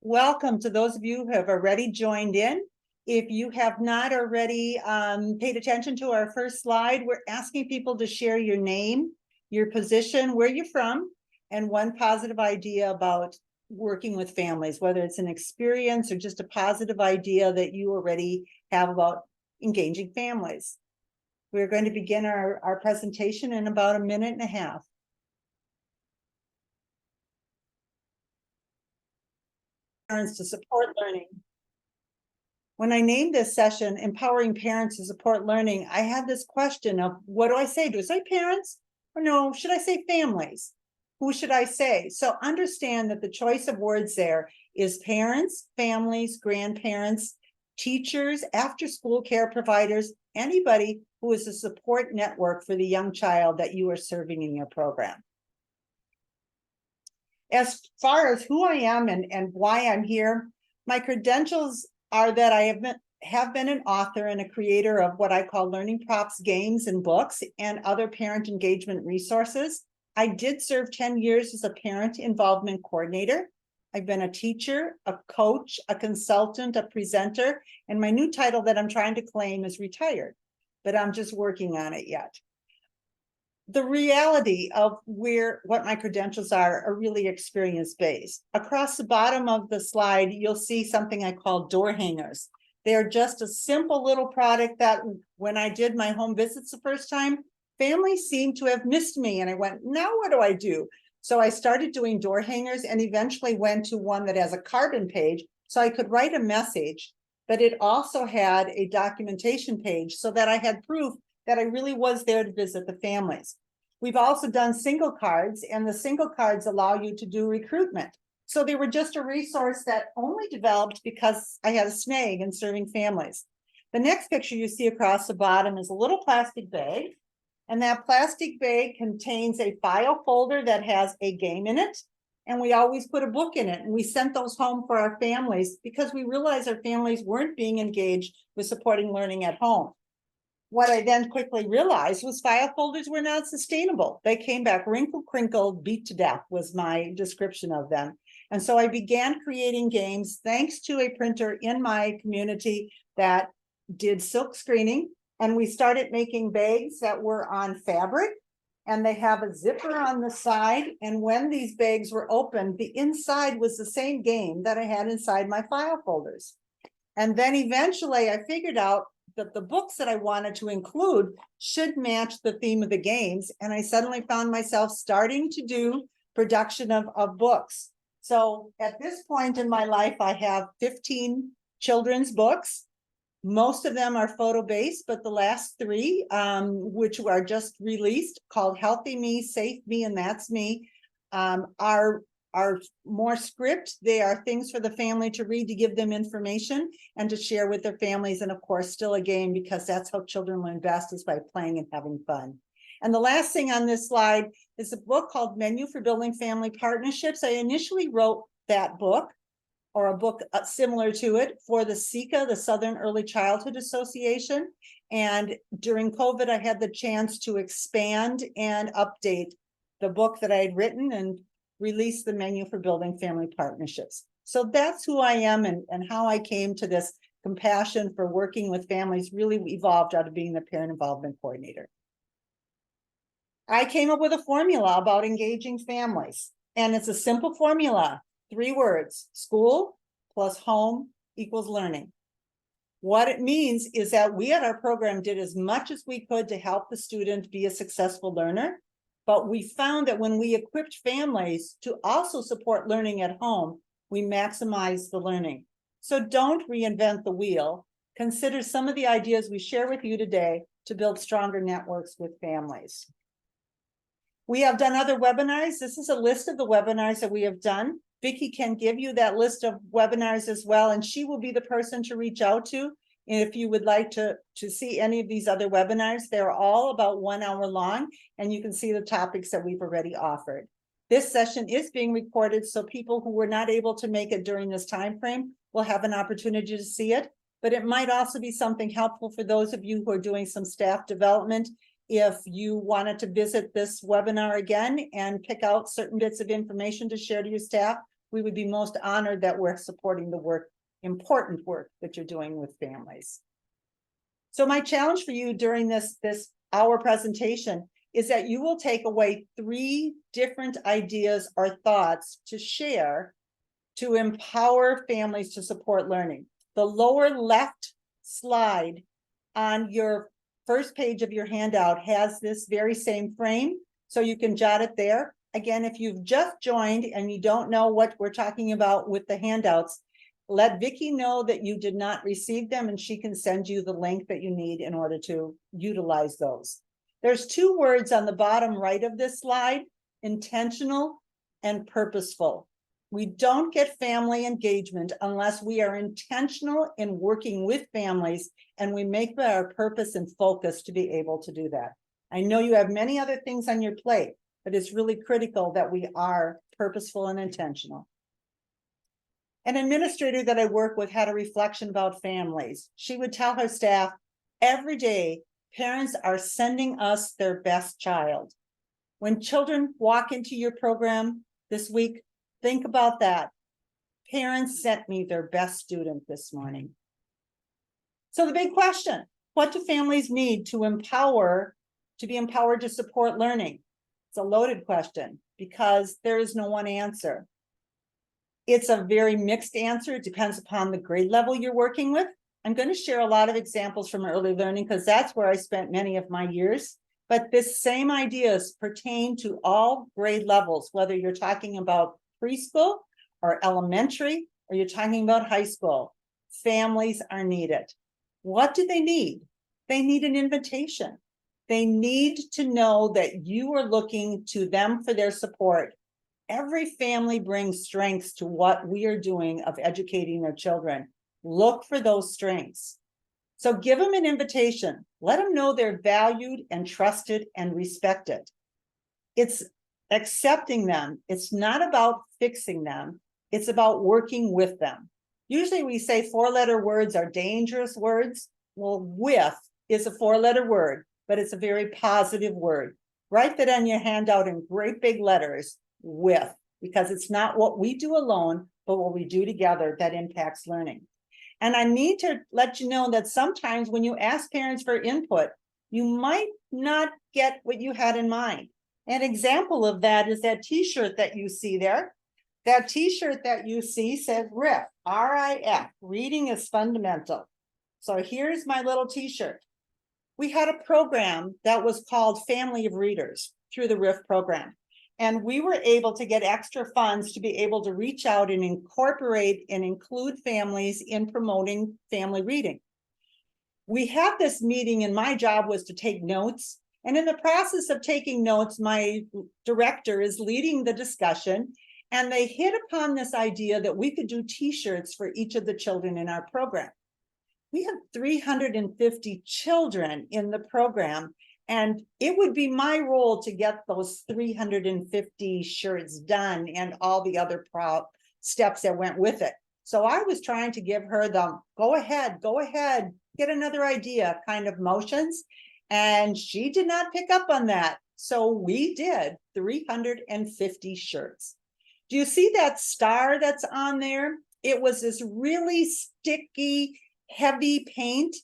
Welcome to those of you who have already joined in. If you have not already paid attention to our first slide, we're asking people to share your name, your position, where you're from, and one positive idea about working with families, whether it's an experience or just a positive idea that you already have about engaging families. We're going to begin our presentation in about a minute and a half. Parents to support learning. When I named this session, Empowering Parents to Support Learning, I had this question of, what do I say? Do I say parents? Or no, should I say families? Who should I say? So understand that the choice of words there is parents, families, grandparents, teachers, after-school care providers, anybody who is a support network for the young child that you are serving in your program. As far as who I am and why I'm here, my credentials are that I have been an author and a creator of what I call learning props, games, and books, and other parent engagement resources. I did serve 10 years as a parent involvement coordinator. I've been a teacher, a coach, a consultant, a presenter, and my new title that I'm trying to claim is retired, but I'm just working on it yet. The reality of what my credentials are really experience-based. Across the bottom of the slide, you'll see something I call door hangers. They're just a simple little product that when I did my home visits the first time, families seemed to have missed me. And I went, now what do I do? So I started doing door hangers and eventually went to one that has a carbon page so I could write a message, but it also had a documentation page so that I had proof that I really was there to visit the families. We've also done single cards, and the single cards allow you to do recruitment. So they were just a resource that only developed because I had a snag in serving families. The next picture you see across the bottom is a little plastic bag, and that plastic bag contains a file folder that has a game in it, and we always put a book in it, and we sent those home for our families because we realized our families weren't being engaged with supporting learning at home. What I then quickly realized was file folders were not sustainable. They came back wrinkled, crinkled, beat to death was my description of them. And so I began creating games thanks to a printer in my community that did silk screening. And we started making bags that were on fabric, and they have a zipper on the side. And when these bags were opened, the inside was the same game that I had inside my file folders. And then eventually I figured out that the books that I wanted to include should match the theme of the games. And I suddenly found myself starting to do production of books. So at this point in my life, I have 15 children's books. Most of them are photo-based, but the last three, which are just released, called Healthy Me, Safe Me, and That's Me, are more script. They are things for the family to read, to give them information and to share with their families. And of course, still a game, because that's how children learn best, is by playing and having fun. And the last thing on this slide is a book called Menu for Building Family Partnerships. I initially wrote that book, or a book similar to it, for the SECA, the Southern Early Childhood Association. And during COVID, I had the chance to expand and update the book that I had written and release the Menu for Building Family Partnerships. So that's who I am, and how I came to this compassion for working with families really evolved out of being the parent involvement coordinator. I came up with a formula about engaging families, and it's a simple formula, 3 words: school plus home equals learning. What it means is that we at our program did as much as we could to help the student be a successful learner. But we found that when we equipped families to also support learning at home, we maximize the learning. So don't reinvent the wheel. Consider some of the ideas we share with you today to build stronger networks with families. We have done other webinars. This is a list of the webinars that we have done. Vicki can give you that list of webinars as well, and she will be the person to reach out to if you would like to see any of these other webinars. They're all about 1 hour long, and you can see the topics that we've already offered. This session is being recorded, so people who were not able to make it during this time frame will have an opportunity to see it. But it might also be something helpful for those of you who are doing some staff development. If you wanted to visit this webinar again and pick out certain bits of information to share to your staff, we would be most honored that we're supporting the work, important work that you're doing with families. So my challenge for you during this hour presentation is that you will take away 3 different ideas or thoughts to share to empower families to support learning. The lower left slide on your first page of your handout has this very same frame, so you can jot it there. Again, if you've just joined and you don't know what we're talking about with the handouts, let Vicki know that you did not receive them, and she can send you the link that you need in order to utilize those. There's 2 words on the bottom right of this slide: intentional and purposeful. We don't get family engagement unless we are intentional in working with families and we make that our purpose and focus to be able to do that. I know you have many other things on your plate, but it's really critical that we are purposeful and intentional. An administrator that I work with had a reflection about families. She would tell her staff, every day, parents are sending us their best child. When children walk into your program this week, think about that. Parents sent me their best student this morning. So the big question, what do families need to be empowered to support learning? It's a loaded question because there is no one answer. It's a very mixed answer. It depends upon the grade level you're working with. I'm going to share a lot of examples from early learning because that's where I spent many of my years. But this same ideas pertain to all grade levels, whether you're talking about preschool or elementary, or you're talking about high school. Families are needed. What do they need? They need an invitation. They need to know that you are looking to them for their support. Every family brings strengths to what we are doing of educating their children. Look for those strengths. So give them an invitation. Let them know they're valued and trusted and respected. It's accepting them. It's not about fixing them. It's about working with them. Usually we say 4-letter words are dangerous words. Well, with is a 4-letter word, but it's a very positive word. Write that on your handout in great big letters, with, because it's not what we do alone, but what we do together that impacts learning. And I need to let you know that sometimes when you ask parents for input, you might not get what you had in mind. An example of that is that t-shirt that you see there. That t-shirt that you see says RIF, R-I-F, reading is fundamental. So here's my little t-shirt. We had a program that was called Family of Readers through the RIF program. And we were able to get extra funds to be able to reach out and incorporate and include families in promoting family reading. We had this meeting and my job was to take notes. And in the process of taking notes, my director is leading the discussion. And they hit upon this idea that we could do t-shirts for each of the children in our program. We have 350 children in the program. And it would be my role to get those 350 shirts done and all the other steps that went with it. So I was trying to give her the go ahead, get another idea kind of motions. And she did not pick up on that. So we did 350 shirts. Do you see that star that's on there? It was this really sticky, heavy paint.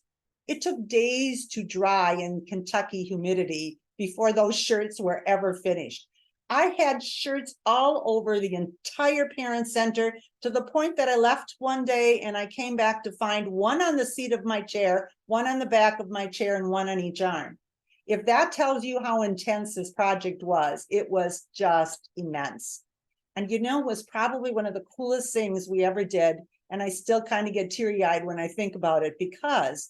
It took days to dry in Kentucky humidity before those shirts were ever finished. I had shirts all over the entire parent center to the point that I left one day and I came back to find one on the seat of my chair, one on the back of my chair, and one on each arm. If that tells you how intense this project was, it was just immense. And you know, it was probably one of the coolest things we ever did. And I still kind of get teary-eyed when I think about it because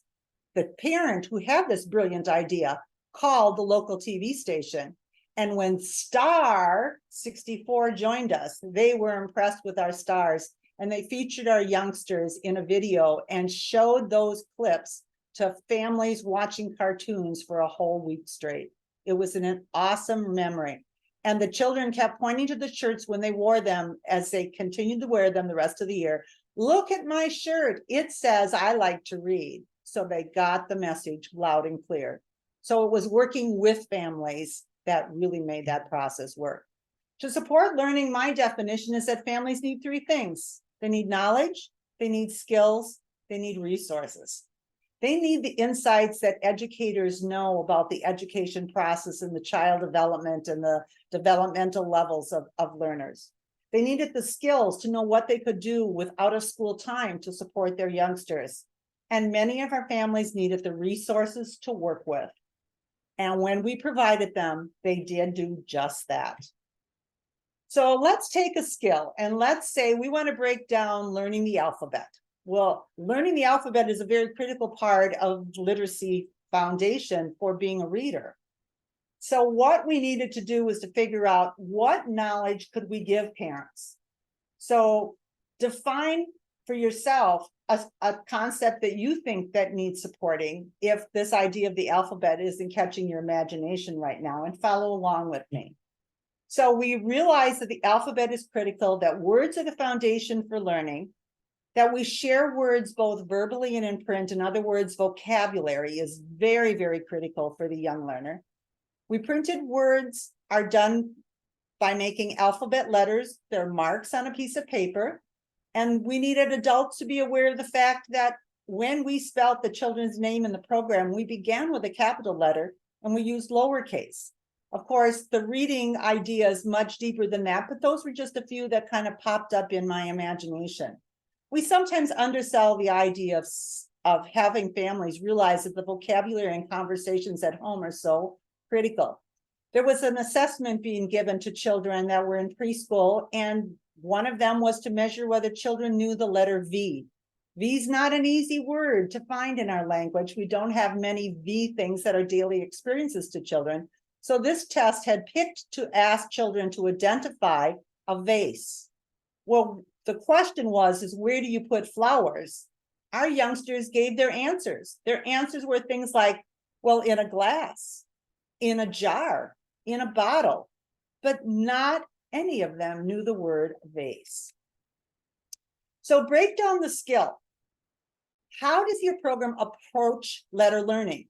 the parent who had this brilliant idea called the local TV station. And when Star 64 joined us, they were impressed with our stars and they featured our youngsters in a video and showed those clips to families watching cartoons for a whole week straight. It was an awesome memory. And the children kept pointing to the shirts when they wore them as they continued to wear them the rest of the year. Look at my shirt. It says, I like to read. So they got the message loud and clear. So it was working with families that really made that process work. To support learning, my definition is that families need three things. They need knowledge, they need skills, they need resources. They need the insights that educators know about the education process and the child development and the developmental levels of learners. They needed the skills to know what they could do with out of school time to support their youngsters. And many of our families needed the resources to work with. And when we provided them, they did do just that. So let's take a skill and let's say we want to break down learning the alphabet. Well, learning the alphabet is a very critical part of literacy foundation for being a reader. So what we needed to do was to figure out what knowledge could we give parents. So define for yourself a concept that you think that needs supporting if this idea of the alphabet isn't catching your imagination right now, and follow along with me. So we realize that the alphabet is critical, that words are the foundation for learning, that we share words both verbally and in print. In other words, vocabulary is very, very critical for the young learner. We printed words are done by making alphabet letters. They're marks on a piece of paper. And we needed adults to be aware of the fact that when we spelt the children's name in the program, we began with a capital letter and we used lowercase. Of course, the reading idea is much deeper than that, but those were just a few that kind of popped up in my imagination. We sometimes undersell the idea of having families realize that the vocabulary and conversations at home are so critical. There was an assessment being given to children that were in preschool, and one of them was to measure whether children knew the letter V. V is not an easy word to find in our language. We don't have many V things that are daily experiences to children. So this test had picked to ask children to identify a vase. Well, the question is where do you put flowers? Our youngsters gave their answers. Their answers were things like, well, in a glass, in a jar, in a bottle, but not any of them knew the word vase. So break down the skill. How does your program approach letter learning?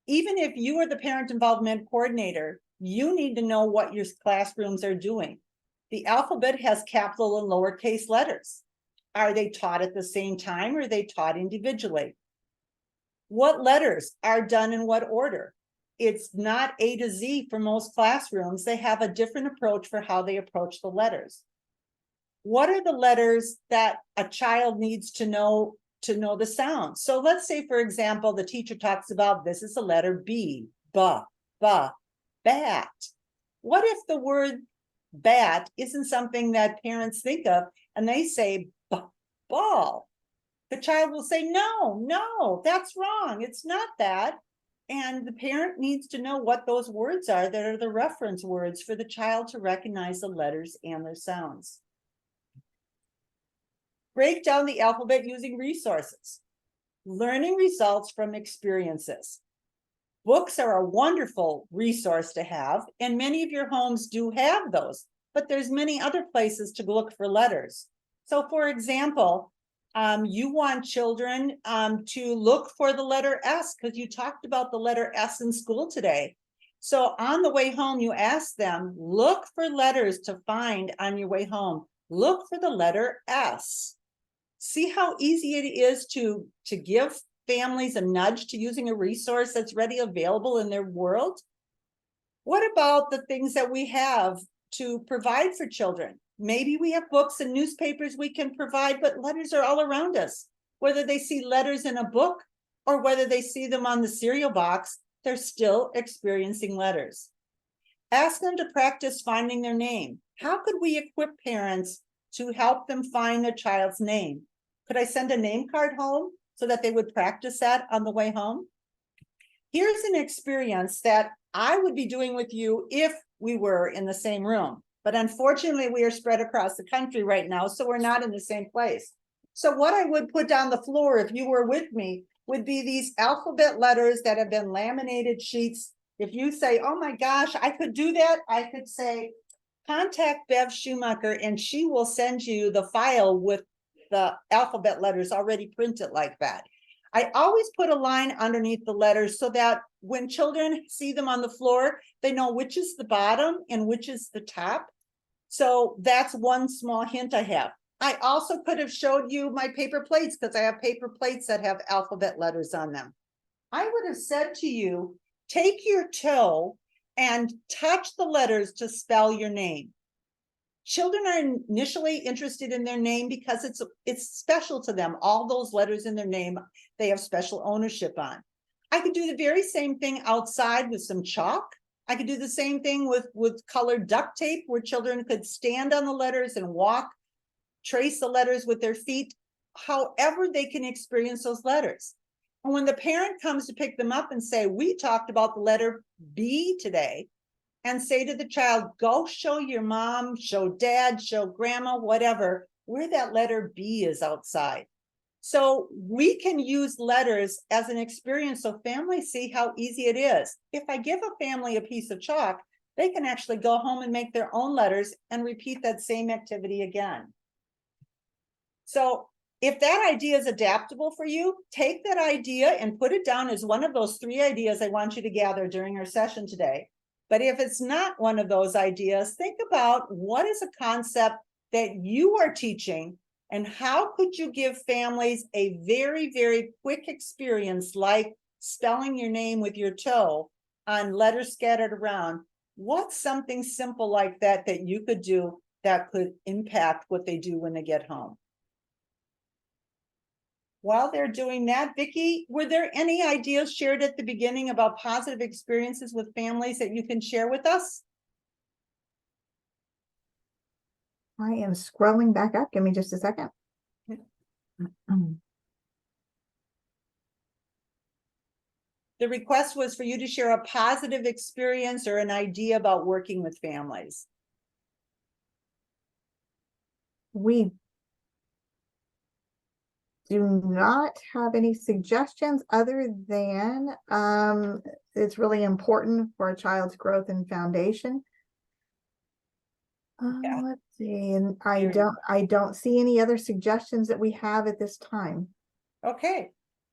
Even if you are the parent involvement coordinator, you need to know what your classrooms are doing. The alphabet has capital and lowercase letters. Are they taught at the same time or are they taught individually? What letters are done in what order? It's not A to Z for most classrooms. They have a different approach for how they approach the letters. What are the letters that a child needs to know the sound? So let's say, for example, the teacher talks about this is the letter B, ba, bat. What if the word bat isn't something that parents think of and they say ball? The child will say, no, that's wrong. It's not that. And the parent needs to know what those words are that are the reference words for the child to recognize the letters and their sounds. Break down the alphabet using resources. Learning results from experiences. Books are a wonderful resource to have, and many of your homes do have those, but there's many other places to look for letters. So for example, you want children to look for the letter S because you talked about the letter S in school today. So on the way home, you ask them, look for letters to find on your way home. Look for the letter S. See how easy it is to give families a nudge to using a resource that's ready available in their world? What about the things that we have to provide for children? Maybe we have books and newspapers we can provide, but letters are all around us. Whether they see letters in a book or whether they see them on the cereal box, they're still experiencing letters. Ask them to practice finding their name. How could we equip parents to help them find their child's name? Could I send a name card home so that they would practice that on the way home? Here's an experience that I would be doing with you if we were in the same room. But unfortunately, we are spread across the country right now, so we're not in the same place. So what I would put down the floor if you were with me would be these alphabet letters that have been laminated sheets. If you say, oh my gosh, I could do that, I could say, contact Bev Schumacher and she will send you the file with the alphabet letters already printed like that. I always put a line underneath the letters so that when children see them on the floor, they know which is the bottom and which is the top. So that's one small hint I have. I also could have showed you my paper plates because I have paper plates that have alphabet letters on them. I would have said to you, take your toe and touch the letters to spell your name. Children are initially interested in their name because it's special to them. All those letters in their name, they have special ownership on. I could do the very same thing outside with some chalk. I could do the same thing with colored duct tape where children could stand on the letters and walk, trace the letters with their feet, however they can experience those letters. And when the parent comes to pick them up and say, we talked about the letter B today, and say to the child, go show your mom, show dad, show grandma, whatever, where that letter B is outside. So we can use letters as an experience so families see how easy it is. If I give a family a piece of chalk, they can actually go home and make their own letters and repeat that same activity again. So if that idea is adaptable for you, take that idea and put it down as one of those 3 ideas I want you to gather during our session today. But if it's not one of those ideas, think about what is a concept that you are teaching and how could you give families a very, very quick experience like spelling your name with your toe on letters scattered around. What's something simple like that that you could do that could impact what they do when they get home? While they're doing that, Vicki, were there any ideas shared at the beginning about positive experiences with families that you can share with us? I am scrolling back up. Give me just a second. The request was for you to share a positive experience or an idea about working with families. We do not have any suggestions other than it's really important for a child's growth and foundation. Yeah. Let's see, and I don't see any other suggestions that we have at this time. Okay.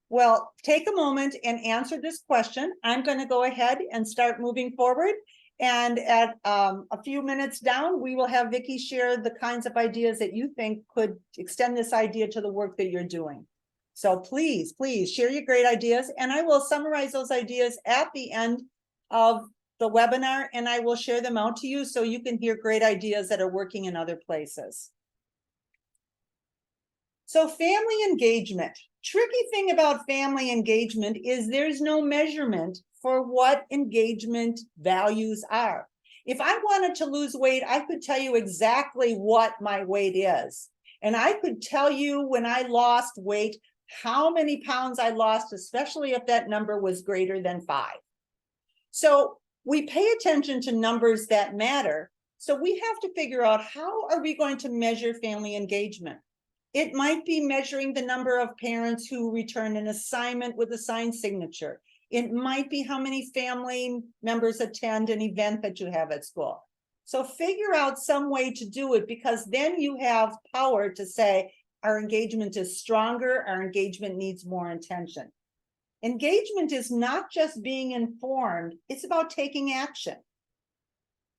Well, take a moment and answer this question. I'm going to go ahead and start moving forward. And at a few minutes down, we will have Vicki share the kinds of ideas that you think could extend this idea to the work that you're doing. So please, please share your great ideas. And I will summarize those ideas at the end of the webinar, and I will share them out to you so you can hear great ideas that are working in other places. So family engagement. Tricky thing about family engagement is there's no measurement for what engagement values are. If I wanted to lose weight, I could tell you exactly what my weight is. And I could tell you when I lost weight, how many pounds I lost, especially if that number was greater than 5. So we pay attention to numbers that matter. So we have to figure out, how are we going to measure family engagement? It might be measuring the number of parents who return an assignment with a signed signature. It might be how many family members attend an event that you have at school. So figure out some way to do it, because then you have power to say, our engagement is stronger, our engagement needs more attention. Engagement is not just being informed, it's about taking action.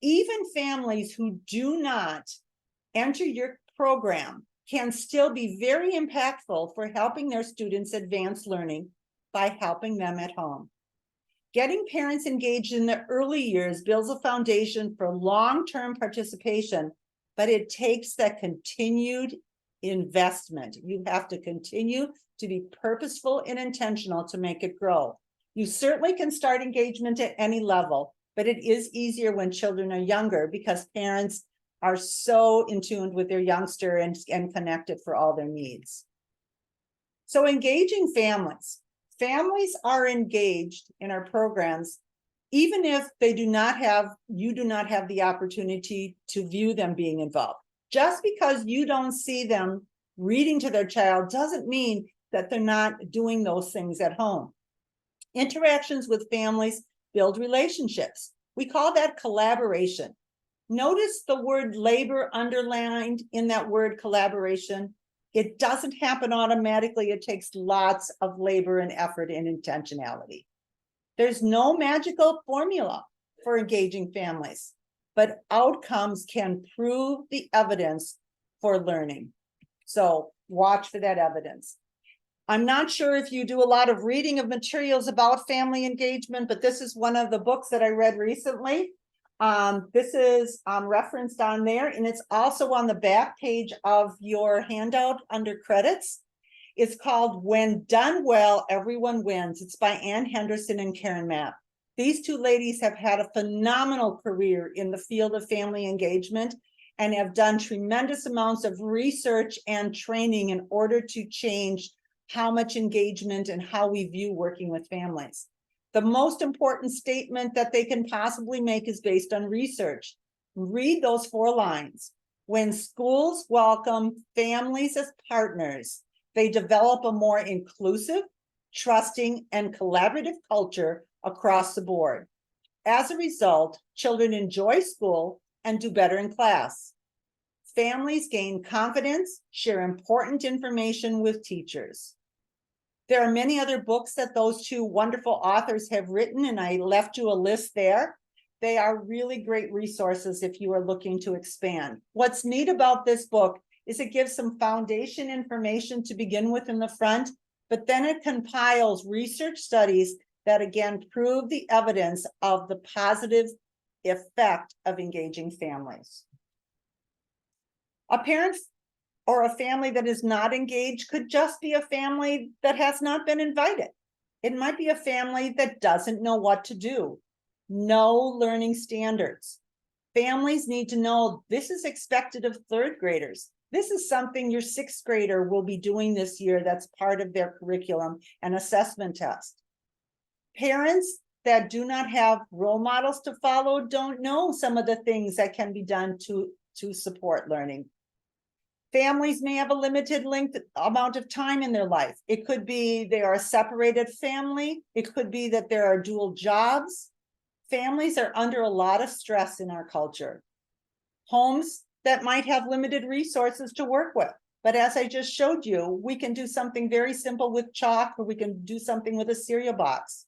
Even families who do not enter your program can still be very impactful for helping their students advance learning by helping them at home. Getting parents engaged in the early years builds a foundation for long-term participation, but it takes that continued investment. You have to continue to be purposeful and intentional to make it grow. You certainly can start engagement at any level, but it is easier when children are younger because parents are so in tune with their youngster and connected for all their needs. So engaging families. Families are engaged in our programs, even if they do not have, you do not have the opportunity to view them being involved. Just because you don't see them reading to their child doesn't mean that they're not doing those things at home. Interactions with families build relationships. We call that collaboration. Notice the word labor underlined in that word collaboration. It doesn't happen automatically. It takes lots of labor and effort and intentionality. There's no magical formula for engaging families, but outcomes can prove the evidence for learning. So watch for that evidence. I'm not sure if you do a lot of reading of materials about family engagement, but this is one of the books that I read recently. This is referenced on there, and it's also on the back page of your handout under credits. It's called When Done Well, Everyone Wins. It's by Ann Henderson and Karen Mapp. These two ladies have had a phenomenal career in the field of family engagement and have done tremendous amounts of research and training in order to change how much engagement and how we view working with families. The most important statement that they can possibly make is based on research. Read those 4 lines. When schools welcome families as partners, they develop a more inclusive, trusting, and collaborative culture across the board. As a result, children enjoy school and do better in class. Families gain confidence, share important information with teachers. There are many other books that those two wonderful authors have written, and I left you a list there. They are really great resources if you are looking to expand. What's neat about this book is it gives some foundation information to begin with in the front, but then it compiles research studies that again prove the evidence of the positive effect of engaging families. A parent or a family that is not engaged could just be a family that has not been invited. It might be a family that doesn't know what to do. No learning standards. Families need to know this is expected of 3rd graders. This is something your 6th grader will be doing this year that's part of their curriculum and assessment test. Parents that do not have role models to follow don't know some of the things that can be done to support learning. Families may have a limited amount of time in their life. It could be they are a separated family. It could be that there are dual jobs. Families are under a lot of stress in our culture. Homes that might have limited resources to work with. But as I just showed you, we can do something very simple with chalk, or we can do something with a cereal box.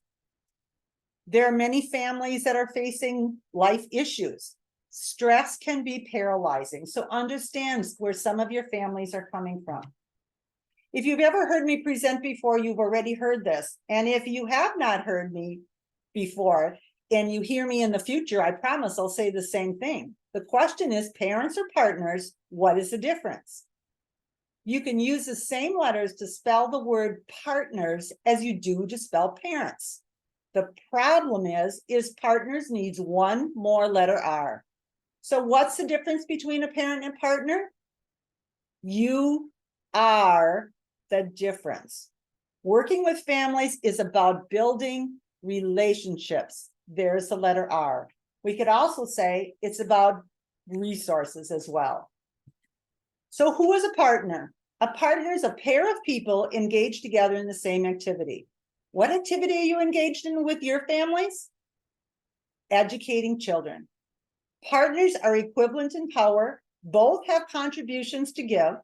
There are many families that are facing life issues. Stress can be paralyzing, so understand where some of your families are coming from. If you've ever heard me present before, you've already heard this. And if you have not heard me before and you hear me in the future, I promise I'll say the same thing. The question is, parents or partners, what is the difference? You can use the same letters to spell the word partners as you do to spell parents. The problem is partners needs one more letter R. So what's the difference between a parent and partner? You are the difference. Working with families is about building relationships. There's the letter R. We could also say it's about resources as well. So who is a partner? A partner is a pair of people engaged together in the same activity. What activity are you engaged in with your families? Educating children. Partners are equivalent in power. Both have contributions to give.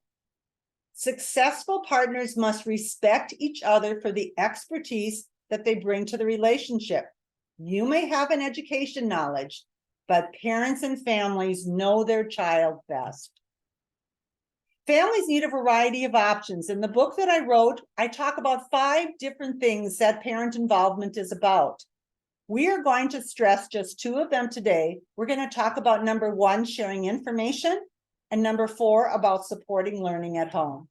Successful partners must respect each other for the expertise that they bring to the relationship. You may have an education knowledge, but parents and families know their child best. Families need a variety of options. In the book that I wrote, I talk about 5 different things that parent involvement is about. We are going to stress just 2 of them today. We're going to talk about number 1, sharing information, and number 4, about supporting learning at home.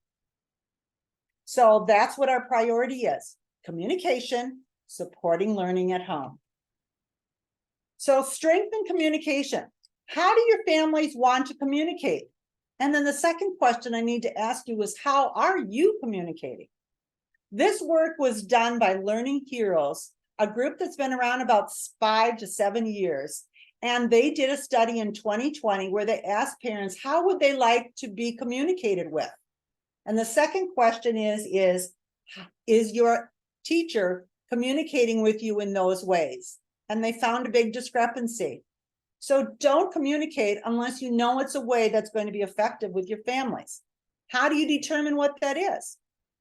So that's what our priority is: communication, supporting learning at home. So strengthen communication. How do your families want to communicate? And then the second question I need to ask you is, how are you communicating? This work was done by Learning Heroes, a group that's been around about 5 to 7 years. And they did a study in 2020 where they asked parents, how would they like to be communicated with? And the second question is your teacher communicating with you in those ways? And they found a big discrepancy. So don't communicate unless you know it's a way that's going to be effective with your families. How do you determine what that is?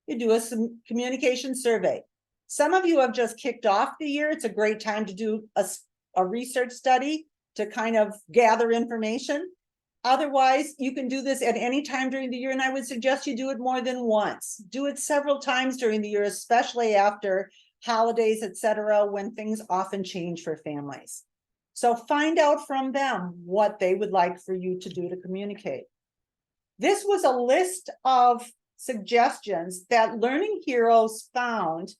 You do a communication survey. Some of you have just kicked off the year. It's a great time to do a research study. to kind of gather information. Otherwise, you can do this at any time during the year, and I would suggest you do it more than once. Do it several times during the year, especially after holidays, etc., when things often change for families. So find out from them what they would like for you to do to communicate. This was a list of suggestions that Learning Heroes found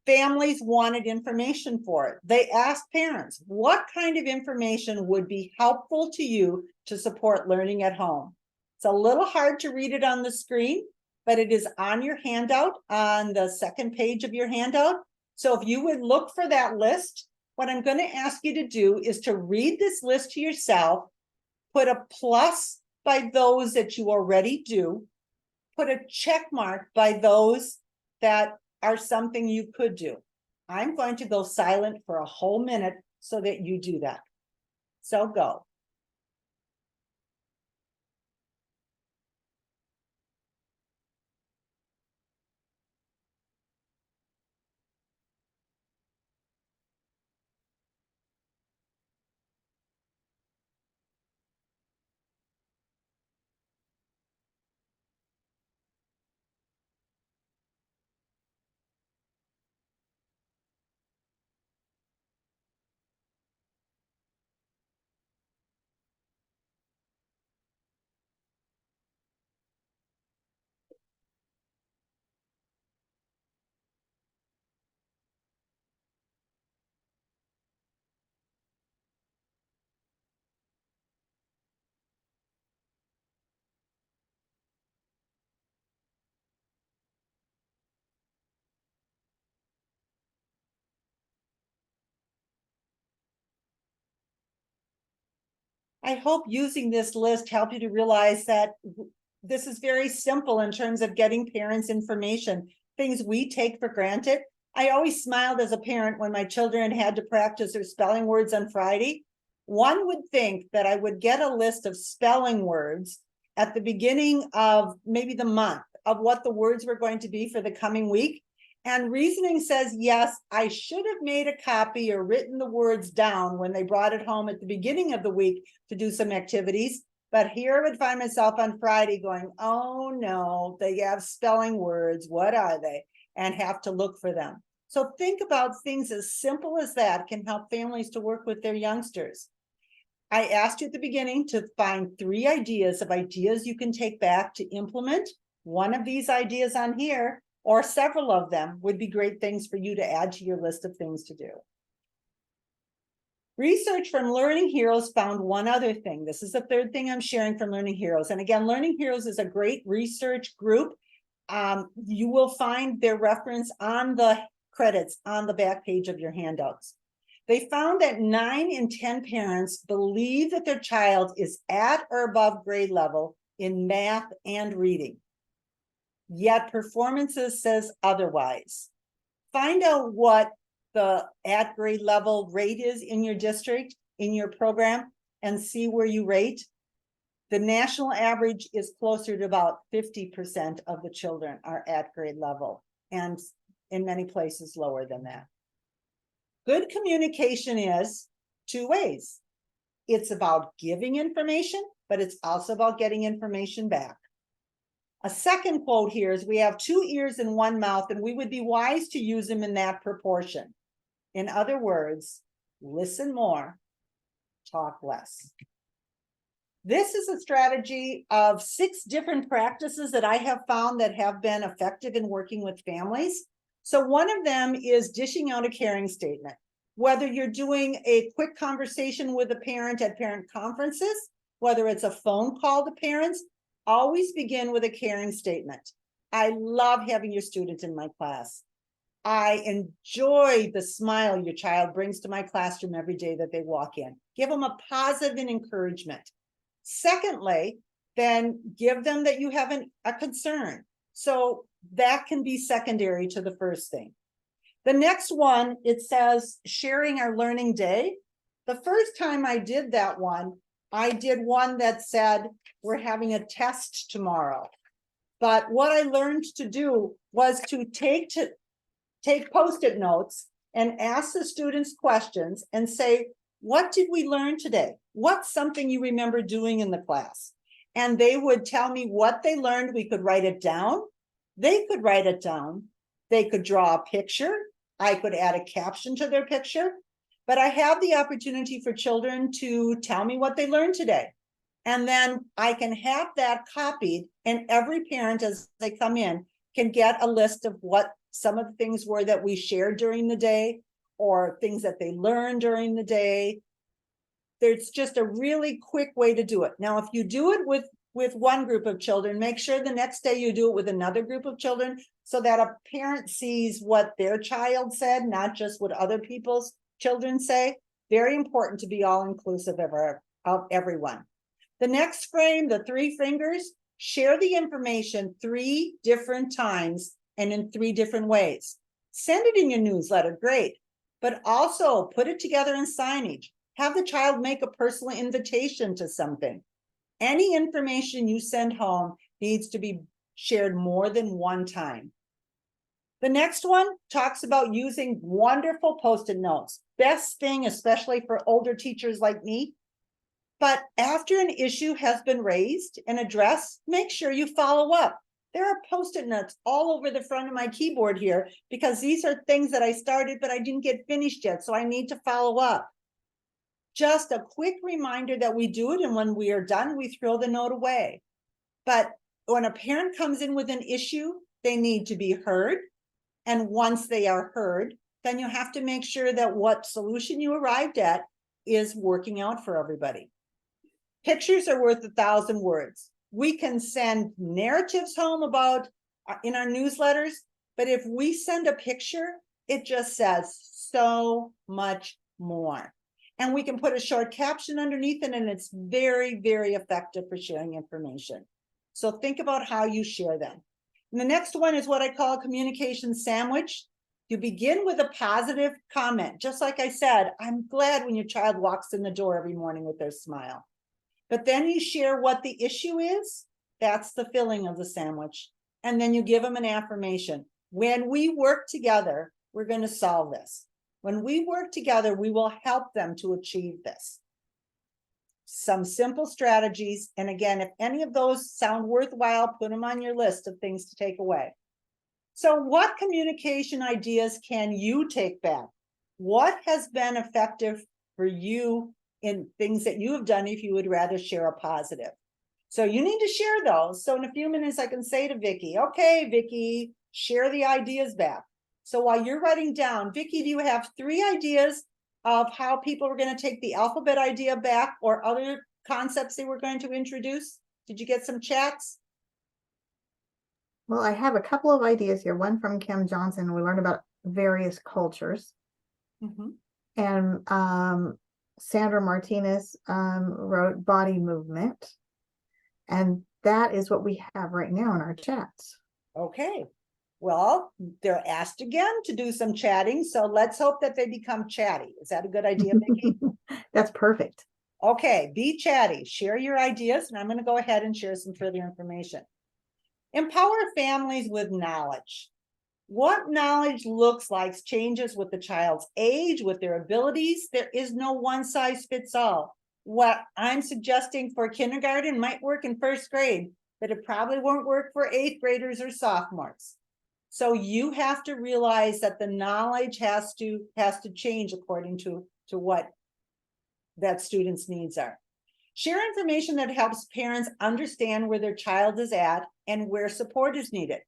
families wanted information for it. They asked parents, what kind of information would be helpful to you to support learning at home? It's a little hard to read it on the screen, but it is on your handout on the second page of your handout. So if you would look for that list, what I'm going to ask you to do is to read this list to yourself, put a plus by those that you already do, put a check mark by those that are something you could do. I'm going to go silent for a whole minute so that you do that. So go. I hope using this list helped you to realize that this is very simple in terms of getting parents information, things we take for granted. I always smiled as a parent when my children had to practice their spelling words on Friday. One would think that I would get a list of spelling words at the beginning of maybe the month of what the words were going to be for the coming week. And reasoning says, yes, I should have made a copy or written the words down when they brought it home at the beginning of the week to do some activities. But here I would find myself on Friday going, oh no, they have spelling words. What are they? And have to look for them. So think about things as simple as that can help families to work with their youngsters. I asked you at the beginning to find 3 ideas of ideas you can take back to implement. One of these ideas on here, or several of them, would be great things for you to add to your list of things to do. Research from Learning Heroes found one other thing. This is the third thing I'm sharing from Learning Heroes. And again, Learning Heroes is a great research group. You will find their reference on the credits on the back page of your handouts. They found that 9 in 10 parents believe that their child is at or above grade level in math and reading. Yet performances says otherwise. Find out what the at grade level rate is in your district, in your program, and see where you rate. The national average is closer to about 50% of the children are at grade level, and in many places lower than that. Good communication is 2 ways. It's about giving information, but it's also about getting information back. A second quote here is, we have 2 ears and 1 mouth, and we would be wise to use them in that proportion. In other words, listen more, talk less. This is a strategy of 6 different practices that I have found that have been effective in working with families. So one of them is dishing out a caring statement. Whether you're doing a quick conversation with a parent at parent conferences, whether it's a phone call to parents, always begin with a caring statement. I love having your student in my class. I enjoy the smile your child brings to my classroom every day that they walk in. Give them a positive and encouragement. Secondly, then give them that you have a concern. So that can be secondary to the first thing. The next one, it says sharing our learning day. The first time I did that one, I did one that said, we're having a test tomorrow. But what I learned to do was to take Post-it notes and ask the students questions and say, what did we learn today? What's something you remember doing in the class? And they would tell me what they learned. We could write it down. They could write it down. They could draw a picture. I could add a caption to their picture. But I have the opportunity for children to tell me what they learned today. And then I can have that copied, and every parent, as they come in, can get a list of what some of the things were that we shared during the day, or things that they learned during the day. There's just a really quick way to do it. Now, if you do it with one group of children, make sure the next day you do it with another group of children, so that a parent sees what their child said, not just what other people's children say. Very important to be all inclusive of everyone. The next frame, the 3 fingers, share the information 3 different times and in 3 different ways. Send it in your newsletter, great, but also put it together in signage. Have the child make a personal invitation to something. Any information you send home needs to be shared more than one time. The next one talks about using wonderful Post-it notes. Best thing, especially for older teachers like me. But after an issue has been raised and addressed, make sure you follow up. There are Post-it notes all over the front of my keyboard here, because these are things that I started, but I didn't get finished yet, so I need to follow up. Just a quick reminder that we do it, and when we are done, we throw the note away. But when a parent comes in with an issue, they need to be heard. And once they are heard, then you have to make sure that what solution you arrived at is working out for everybody. Pictures are worth 1,000 words. We can send narratives home about in our newsletters, but if we send a picture, it just says so much more. And we can put a short caption underneath it, and it's very, very effective for sharing information. So think about how you share them. And the next one is what I call a communication sandwich. You begin with a positive comment. Just like I said, I'm glad when your child walks in the door every morning with their smile. But then you share what the issue is. That's the filling of the sandwich. And then you give them an affirmation. When we work together, we're going to solve this. When we work together, we will help them to achieve this. Some simple strategies. And again, if any of those sound worthwhile, put them on your list of things to take away. So what communication ideas can you take back? What has been effective for you in things that you have done if you would rather share a positive? So you need to share those. So in a few minutes, I can say to Vicki, okay, Vicki, share the ideas back. So while you're writing down, Vicki, do you have 3 ideas of how people are going to take the alphabet idea back, or other concepts they were going to introduce? Did you get some chats? Well, I have a couple of ideas here. One from Kim Johnson. We learned about various cultures. And Sandra Martinez wrote body movement. And that is what we have right now in our chats. Okay. Well, they're asked again to do some chatting. So let's hope that they become chatty. Is that a good idea, Vicki? That's perfect. Okay, be chatty. Share your ideas. And I'm going to go ahead and share some further information. Empower families with knowledge. What knowledge looks like changes with the child's age, with their abilities. There is no one size fits all. What I'm suggesting for kindergarten might work in 1st grade, but it probably won't work for 8th graders or sophomores. So you have to realize that the knowledge has to change according to what that student's needs are. Share information that helps parents understand where their child is at and where support is needed.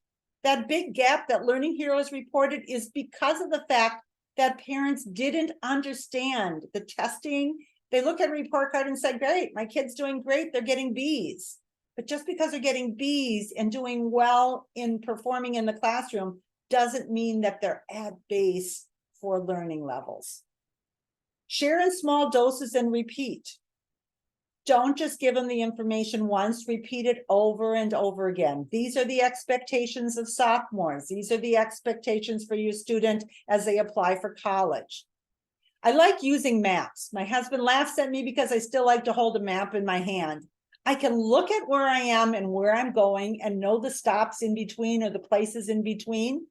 That big gap that Learning Heroes reported is because of the fact that parents didn't understand the testing. They look at a report card and say, great, my kid's doing great, they're getting B's. But just because they're getting B's and doing well in performing in the classroom doesn't mean that they're at base for learning levels. Share in small doses and repeat. Don't just give them the information once, repeat it over and over again. These are the expectations of sophomores. These are the expectations for your student as they apply for college. I like using maps. My husband laughs at me because I still like to hold a map in my hand. I can look at where I am and where I'm going and know the stops in between or the places in between.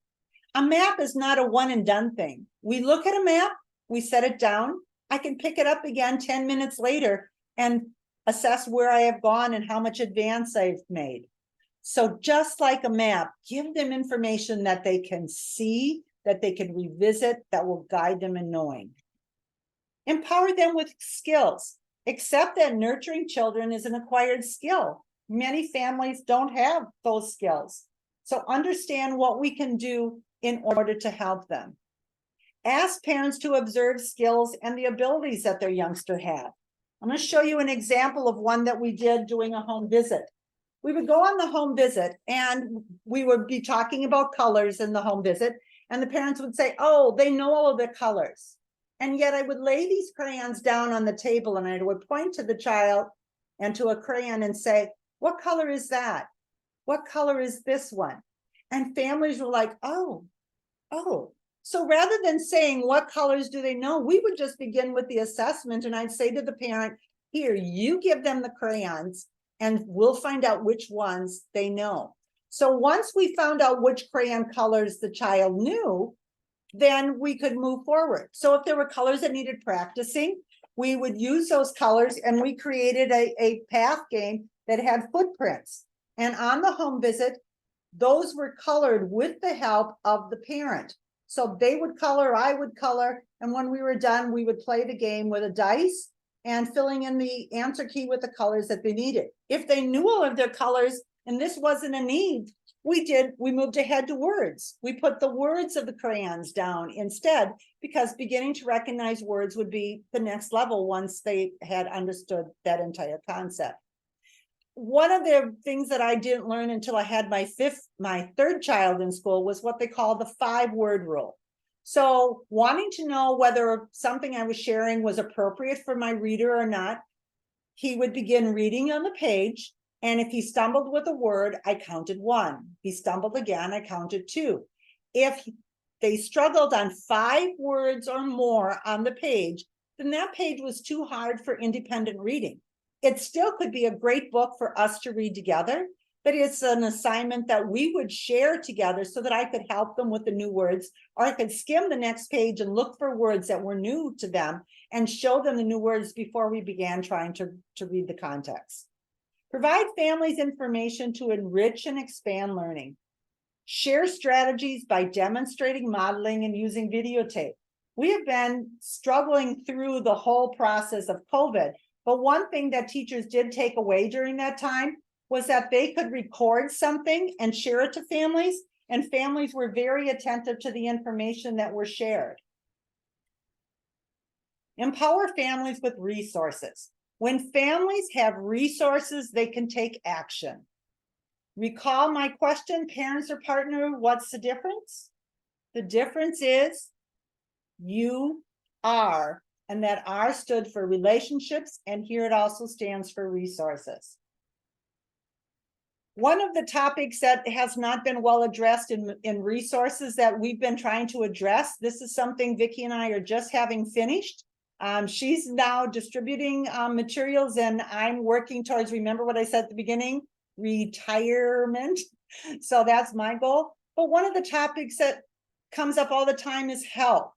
A map is not a one and done thing. We look at a map, we set it down. I can pick it up again 10 minutes later and assess where I have gone and how much advance I've made. So just like a map, give them information that they can see, that they can revisit, that will guide them in knowing. Empower them with skills. Accept that nurturing children is an acquired skill. Many families don't have those skills. So understand what we can do in order to help them. Ask parents to observe skills and the abilities that their youngster have. I'm going to show you an example of one that we did doing a home visit. We would go on the home visit and we would be talking about colors in the home visit, and the parents would say, oh, they know all of the colors. And yet I would lay these crayons down on the table and I would point to the child and to a crayon and say, what color is that? What color is this one? And families were like, oh. So rather than saying what colors do they know, we would just begin with the assessment. And I'd say to the parent, here, you give them the crayons and we'll find out which ones they know. So once we found out which crayon colors the child knew, then we could move forward. So if there were colors that needed practicing, we would use those colors, and we created a path game that had footprints. And on the home visit, those were colored with the help of the parent. So they would color, I would color, and when we were done, we would play the game with a dice and filling in the answer key with the colors that they needed. If they knew all of their colors and this wasn't a need, we moved ahead to words. We put the words of the crayons down instead, because beginning to recognize words would be the next level once they had understood that entire concept. One of the things that I didn't learn until I had my third child in school was what they call the 5-word rule. So wanting to know whether something I was sharing was appropriate for my reader or not, he would begin reading on the page. And if he stumbled with a word, I counted 1. He stumbled again, I counted 2. If they struggled on 5 words or more on the page, then that page was too hard for independent reading. It still could be a great book for us to read together, but it's an assignment that we would share together so that I could help them with the new words, or I could skim the next page and look for words that were new to them and show them the new words before we began trying to read the context. Provide families information to enrich and expand learning. Share strategies by demonstrating, modeling, and using videotape. We have been struggling through the whole process of COVID, but one thing that teachers did take away during that time was that they could record something and share it to families, and families were very attentive to the information that were shared. Empower families with resources. When families have resources, they can take action. Recall my question, parents or partner, what's the difference? The difference is you are, and that R stood for relationships, and here it also stands for resources. One of the topics that has not been well addressed in resources that we've been trying to address, this is something Vicki and I are just having finished. She's now distributing materials, and I'm working towards, remember what I said at the beginning, retirement. So that's my goal. But one of the topics that comes up all the time is health.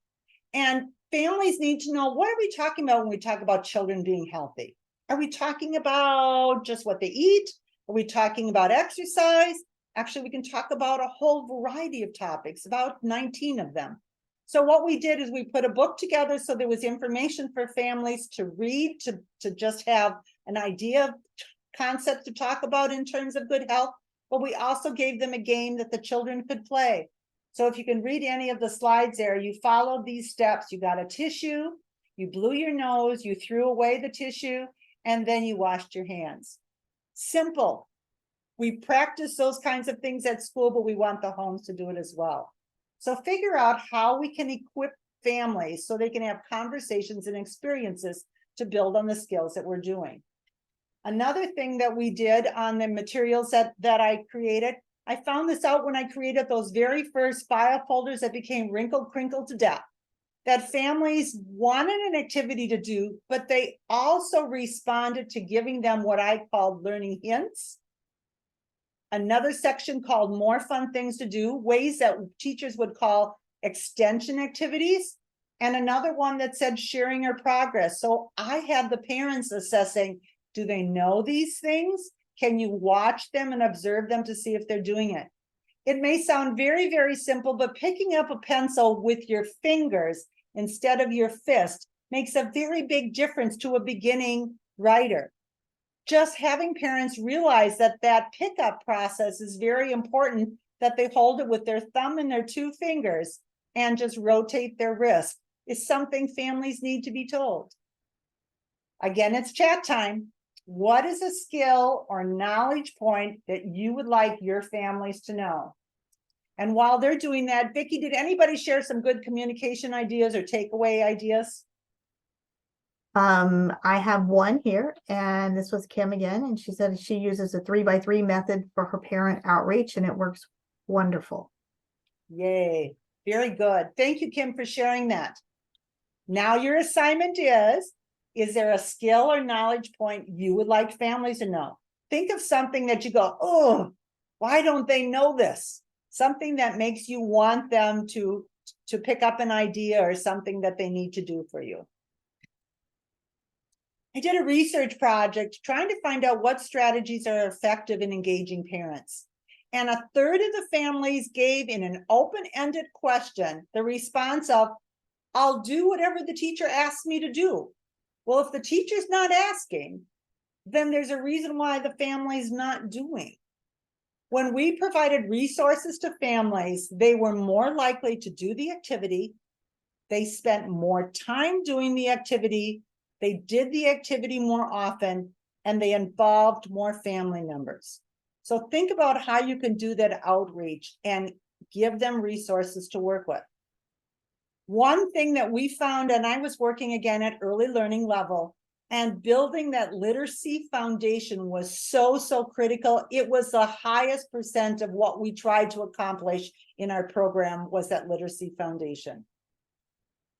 And families need to know, what are we talking about when we talk about children being healthy? Are we talking about just what they eat? Are we talking about exercise? Actually, we can talk about a whole variety of topics, about 19 of them. So what we did is we put a book together so there was information for families to read, to just have an idea of concepts to talk about in terms of good health, but we also gave them a game that the children could play. So if you can read any of the slides there, you followed these steps. You got a tissue, you blew your nose, you threw away the tissue, and then you washed your hands. Simple. We practice those kinds of things at school, but we want the homes to do it as well. So figure out how we can equip families so they can have conversations and experiences to build on the skills that we're doing. Another thing that we did on the materials that I created, I found this out when I created those very first file folders that became wrinkled, crinkled to death, that families wanted an activity to do, but they also responded to giving them what I called learning hints. Another section called more fun things to do, ways that teachers would call extension activities. and another one that said sharing our progress. So I had the parents assessing, do they know these things? Can you watch them and observe them to see if they're doing it? It may sound very, very simple, but picking up a pencil with your fingers instead of your fist makes a very big difference to a beginning writer. Just having parents realize that that pickup process is very important, that they hold it with their thumb and their two fingers and just rotate their wrist, is something families need to be told. Again, it's chat time. What is a skill or knowledge point that you would like your families to know? And while they're doing that, Vicki, did anybody share some good communication ideas or takeaway ideas? I have one here, and this was Kim again, and she said she uses a 3x3 method for her parent outreach, and it works wonderful. Yay, very good. Thank you, Kim, for sharing that. Now your assignment is there a skill or knowledge point you would like families to know? Think of something that you go, oh, why don't they know this? Something that makes you want them to pick up an idea or something that they need to do for you. I did a research project trying to find out what strategies are effective in engaging parents. And a third of the families gave in an open-ended question the response of, I'll do whatever the teacher asks me to do. Well, if the teacher's not asking, then there's a reason why the family's not doing. When we provided resources to families, they were more likely to do the activity. They spent more time doing the activity. They did the activity more often, and they involved more family members. So think about how you can do that outreach and give them resources to work with. One thing that we found, and I was working again at early learning level, and building that literacy foundation was so critical. It was the highest % of what we tried to accomplish in our program was that literacy foundation.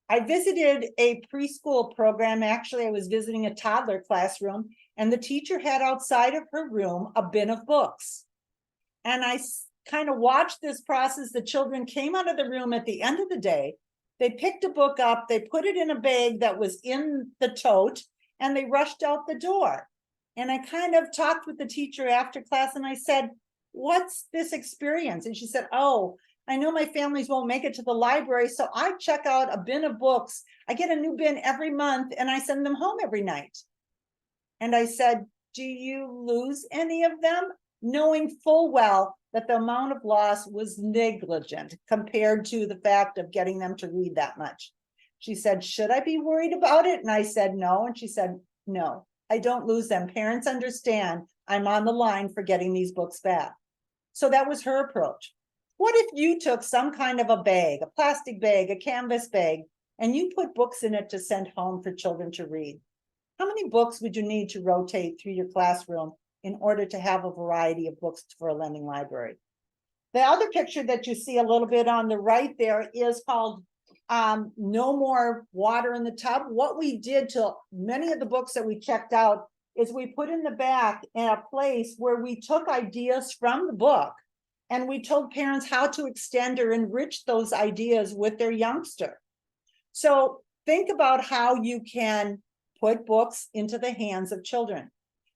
I visited a preschool program. Actually, I was visiting a toddler classroom, and the teacher had outside of her room a bin of books. And I kind of watched this process. The children came out of the room at the end of the day. They picked a book up, they put it in a bag that was in the tote, and they rushed out the door. And I kind of talked with the teacher after class, and I said, what's this experience? And she said, oh, I know my families won't make it to the library, so I check out a bin of books. I get a new bin every month, and I send them home every night. And I said, do you lose any of them? Knowing full well that the amount of loss was negligent compared to the fact of getting them to read that much. She said, should I be worried about it? And I said, no. And she said, no, I don't lose them. Parents understand I'm on the line for getting these books back. So that was her approach. What if you took some kind of a bag, a plastic bag, a canvas bag, and you put books in it to send home for children to read? How many books would you need to rotate through your classroom in order to have a variety of books for a lending library? The other picture that you see a little bit on the right there is called No More Water in the Tub. What we did to many of the books that we checked out is we put in the back in a place where we took ideas from the book and we told parents how to extend or enrich those ideas with their youngster. So think about how you can put books into the hands of children.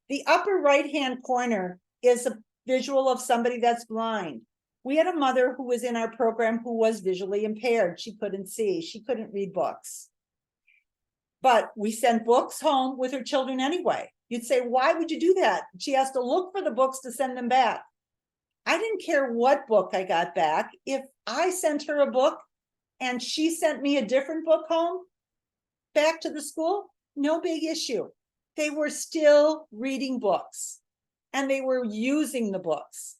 The upper right-hand corner is a visual of somebody that's blind. We had a mother who was in our program who was visually impaired. She couldn't see, she couldn't read books. But we sent books home with her children anyway. You'd say, why would you do that? She has to look for the books to send them back. I didn't care what book I got back. If I sent her a book and she sent me a different book home, back to the school, no big issue. They were still reading books and they were using the books.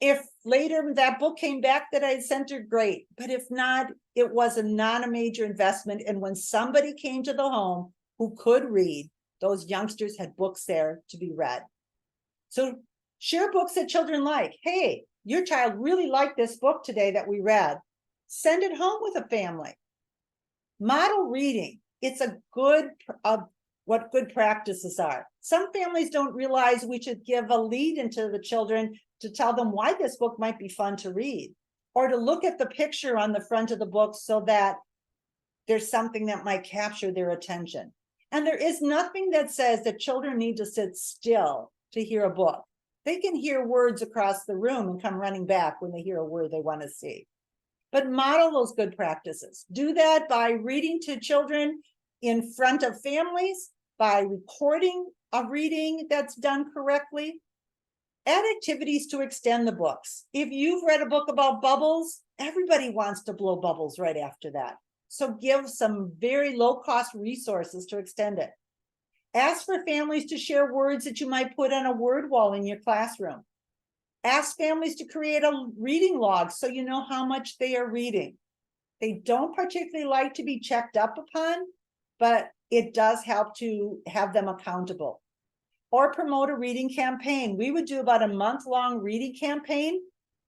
If later that book came back that I had sent her, great. But if not, it was not a major investment. And when somebody came to the home who could read, those youngsters had books there to be read. So share books that children like. Hey, your child really liked this book today that we read. Send it home with a family. Model reading. It's a good what good practices are. Some families don't realize we should give a lead into the children to tell them why this book might be fun to read, or to look at the picture on the front of the book so that there's something that might capture their attention. And there is nothing that says that children need to sit still to hear a book. They can hear words across the room and come running back when they hear a word they want to see. But model those good practices. Do that by reading to children in front of families, by recording a reading that's done correctly. Add activities to extend the books. If you've read a book about bubbles, everybody wants to blow bubbles right after that. So give some very low-cost resources to extend it. Ask for families to share words that you might put on a word wall in your classroom. Ask families to create a reading log so you know how much they are reading. They don't particularly like to be checked up upon, but it does help to have them accountable. Or promote a reading campaign. We would do about a month-long reading campaign,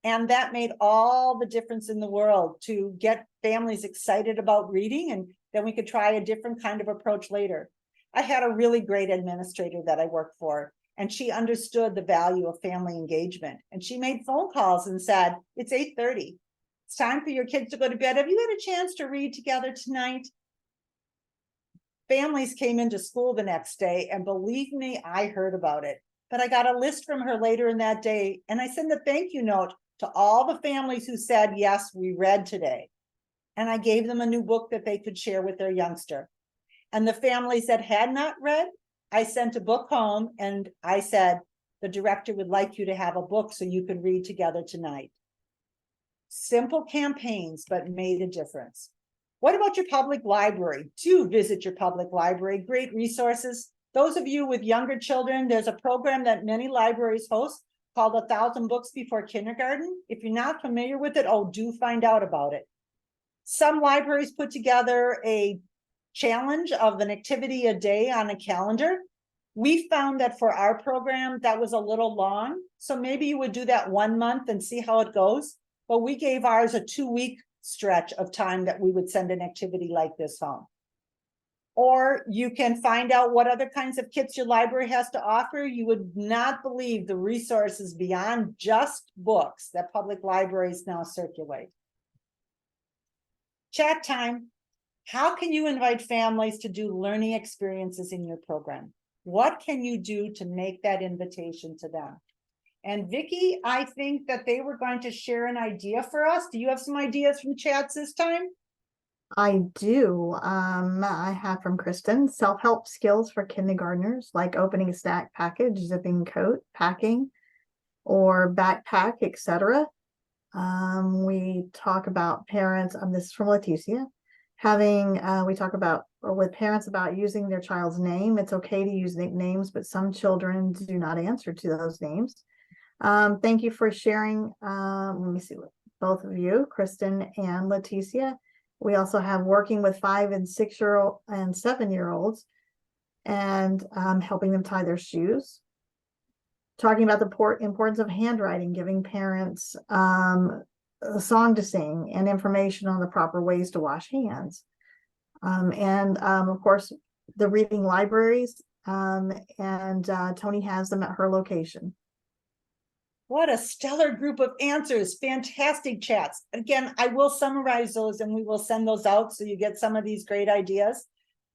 and that made all the difference in the world to get families excited about reading, and then we could try a different kind of approach later. I had a really great administrator that I worked for, and she understood the value of family engagement, and she made phone calls and said, it's 8:30. It's time for your kids to go to bed. Have you had a chance to read together tonight? Families came into school the next day, and believe me, I heard about it. But I got a list from her later in that day, and I sent a thank you note to all the families who said, yes, we read today. And I gave them a new book that they could share with their youngster. And the families that had not read, I sent a book home, and I said, the director would like you to have a book so you could read together tonight. Simple campaigns, but made a difference. What about your public library? Do visit your public library. Great resources. Those of you with younger children, there's a program that many libraries host called 1,000 Books Before Kindergarten. If you're not familiar with it, oh, do find out about it. Some libraries put together a challenge of an activity a day on a calendar. We found that for our program, that was a little long. So maybe you would do that 1 month and see how it goes. But we gave ours a 2-week stretch of time that we would send an activity like this home. Or you can find out what other kinds of kits your library has to offer. You would not believe the resources beyond just books that public libraries now circulate. Chat time. How can you invite families to do learning experiences in your program? What can you do to make that invitation to them? And Vicki, I think that they were going to share an idea for us. Do you have some ideas from chats this time? I do. I have from Kristen, self-help skills for kindergartners, like opening a snack package, zipping coat, packing, or backpack, etc. We talk about parents, this is from Leticia, we talk about with parents about using their child's name. It's okay to use nicknames, but some children do not answer to those names. Thank you for sharing. Let me see what both of you, Kristen and Leticia. We also have working with 5 and 6-year-old and 7-year-olds and helping them tie their shoes. Talking about the importance of handwriting, giving parents a song to sing and information on the proper ways to wash hands. Of course, the reading libraries, Tony has them at her location. What a stellar group of answers. Fantastic chats. Again, I will summarize those and we will send those out so you get some of these great ideas.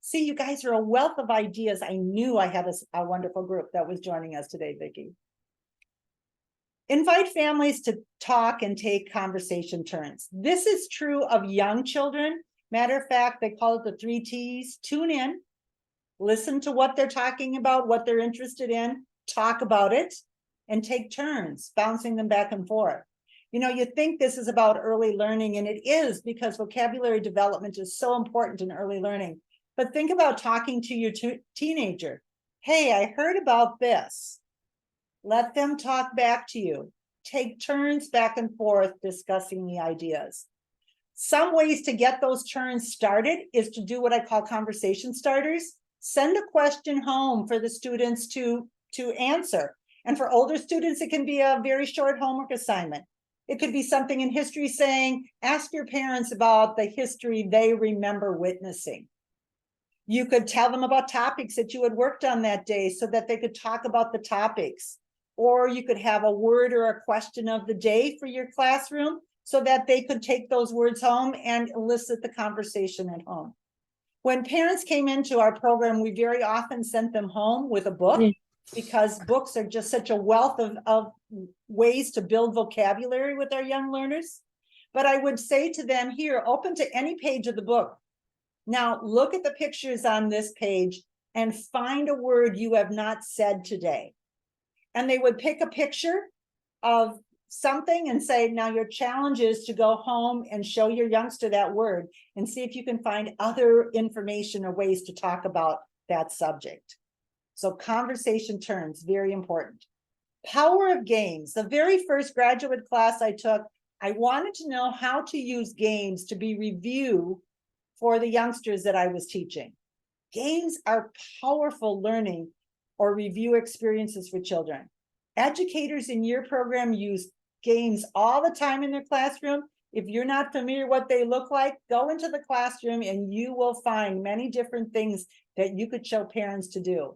See, you guys are a wealth of ideas. I knew I had a wonderful group that was joining us today, Vicki. Invite families to talk and take conversation turns. This is true of young children. Matter of fact, they call it the 3 T's. Tune in, listen to what they're talking about, what they're interested in, talk about it, and take turns, bouncing them back and forth. You know, you think this is about early learning, and it is because vocabulary development is so important in early learning. But think about talking to your teenager. Hey, I heard about this. Let them talk back to you. Take turns back and forth discussing the ideas. Some ways to get those turns started is to do what I call conversation starters. Send a question home for the students to answer. And for older students, it can be a very short homework assignment. It could be something in history saying, ask your parents about the history they remember witnessing. You could tell them about topics that you had worked on that day so that they could talk about the topics. Or you could have a word or a question of the day for your classroom so that they could take those words home and elicit the conversation at home. When parents came into our program, we very often sent them home with a book because books are just such a wealth of ways to build vocabulary with our young learners. But I would say to them, here, open to any page of the book. Now, look at the pictures on this page and find a word you have not said today. And they would pick a picture of something and say, now your challenge is to go home and show your youngster that word and see if you can find other information or ways to talk about that subject. So conversation turns, very important. Power of games. The very first graduate class I took, I wanted to know how to use games to be review for the youngsters that I was teaching. Games are powerful learning or review experiences for children. Educators in your program use games all the time in their classroom. If you're not familiar what they look like, go into the classroom and you will find many different things that you could show parents to do.